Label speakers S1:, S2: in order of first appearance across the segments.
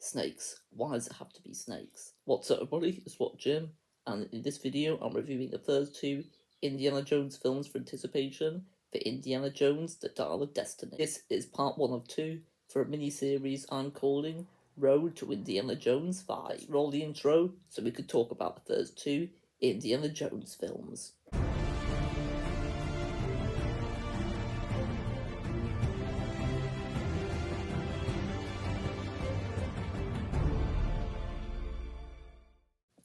S1: Snakes. Why does it have to be snakes? What's up everybody, it's Jim, and in this video I'm reviewing the first two Indiana Jones films for anticipation for Indiana Jones The Dial of Destiny. This is part 1 of 2 for a mini-series I'm calling Road to Indiana Jones 5. Let's roll the intro so we could talk about the first two Indiana Jones films.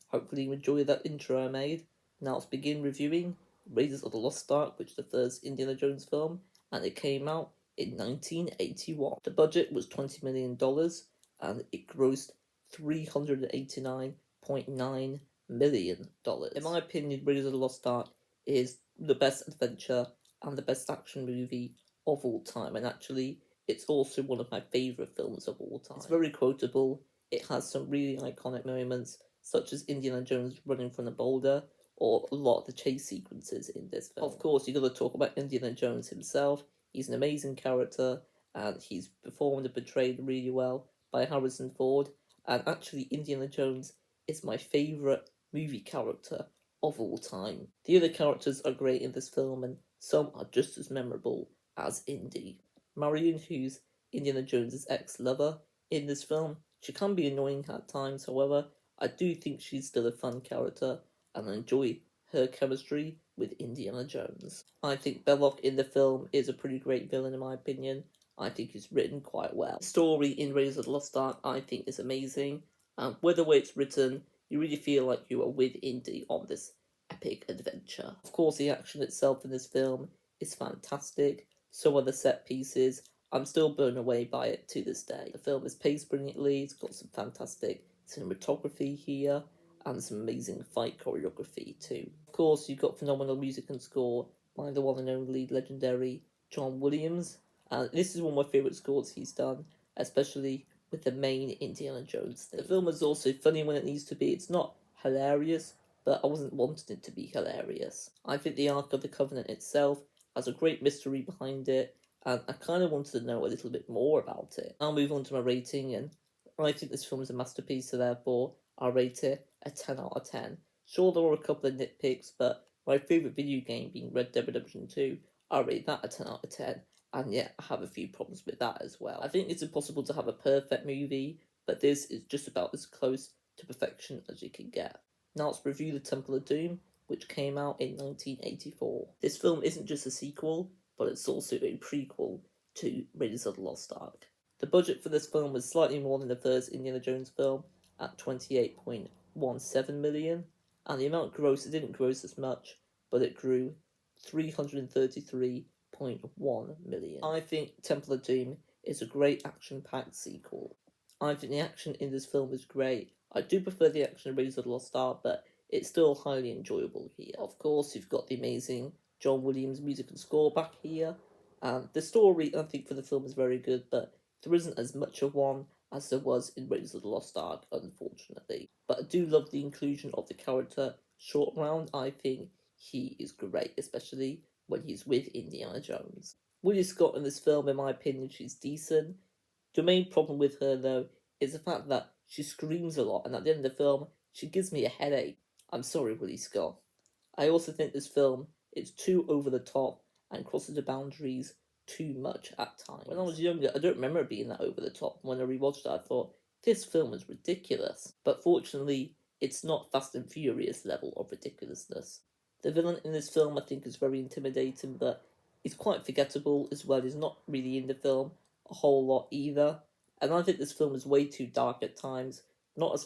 S1: Hopefully you enjoyed that intro I made. Now let's begin reviewing Raiders of the Lost Ark, which is the first Indiana Jones film, and it came out in 1981. The budget was $20 million, and it grossed $389.9 million. In my opinion, Raiders of the Lost Ark is the best adventure and the best action movie of all time, and actually, it's also one of my favourite films of all time. It's very quotable, it has some really iconic moments, such as Indiana Jones running from the boulder, or a lot of the chase sequences in this film. Of course, you got to talk about Indiana Jones himself. He's an amazing character, and he's performed and portrayed really well by Harrison Ford. And actually, Indiana Jones is my favourite movie character of all time. The other characters are great in this film, and some are just as memorable as Indy. Marion, who's Indiana Jones' ex-lover in this film, she can be annoying at times, however, I do think she's still a fun character, and I enjoy her chemistry with Indiana Jones. I think Belloc in the film is a pretty great villain in my opinion. I think he's written quite well. The story in Raiders of the Lost Ark I think is amazing, and with the way it's written, you really feel like you are with Indy on this epic adventure. Of course, the action itself in this film is fantastic, so are the set pieces. I'm still blown away by it to this day. The film is paced brilliantly, it's got some fantastic cinematography here, and some amazing fight choreography too. Of course, you've got phenomenal music and score by the one and only legendary John Williams, and this is one of my favourite scores he's done, especially with the main Indiana Jones theme. The film is also funny when it needs to be. It's not hilarious, but I wasn't wanting it to be hilarious. I think the Ark of the Covenant itself has a great mystery behind it, and I kind of wanted to know a little bit more about it. I'll move on to my rating, and I think this film is a masterpiece, so therefore I'll rate it a 10 out of 10. Sure, there were a couple of nitpicks, but my favourite video game being Red Dead Redemption 2, I'll rate that a 10 out of 10, and yet I have a few problems with that as well. I think it's impossible to have a perfect movie, but this is just about as close to perfection as you can get. Now let's review The Temple of Doom, which came out in 1984. This film isn't just a sequel, but it's also a prequel to Raiders of the Lost Ark. The budget for this film was slightly more than the first Indiana Jones film at $28.17 million, and the amount grossed, it didn't gross as much, but it grew $333.1 million. I think Temple of Doom is a great action-packed sequel. I think the action in this film is great. I do prefer the action in Raiders of the Lost Ark, but it's still highly enjoyable here. Of course, you've got the amazing John Williams music and score back here, and the story, I think, for the film is very good, but there isn't as much of one as there was in Raiders of the Lost Ark, unfortunately. But I do love the inclusion of the character Short Round. I think he is great, especially when he's with Indiana Jones. Willie Scott in this film, in my opinion, she's decent. The main problem with her, though, is the fact that she screams a lot, and at the end of the film, she gives me a headache. I'm sorry, Willie Scott. I also think this film is too over the top and crosses the boundaries too much at times. When I was younger, I don't remember it being that over the top. When I rewatched it, I thought, this film is ridiculous. But fortunately, it's not Fast and Furious level of ridiculousness. The villain in this film, I think, is very intimidating, but he's quite forgettable as well. He's not really in the film a whole lot either. And I think this film is way too dark at times, not as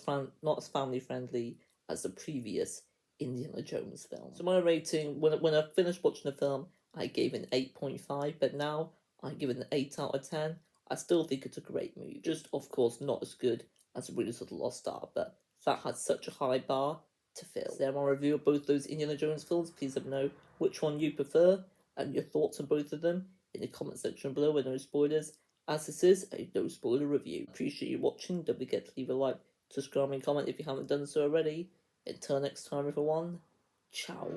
S1: family friendly as the previous Indiana Jones film. So my rating, when I finished watching the film, I gave it an 8.5, but now I give it an 8 out of 10. I still think it's a great movie. Just, of course, not as good as Raiders of the Lost Ark, but that had such a high bar to fill. So there my review of both those Indiana Jones films. Please let me know which one you prefer and your thoughts on both of them in the comment section below with no spoilers, as this is a no spoiler review. Appreciate you watching. Don't forget to leave a like, subscribe and comment if you haven't done so already. Until next time everyone, ciao.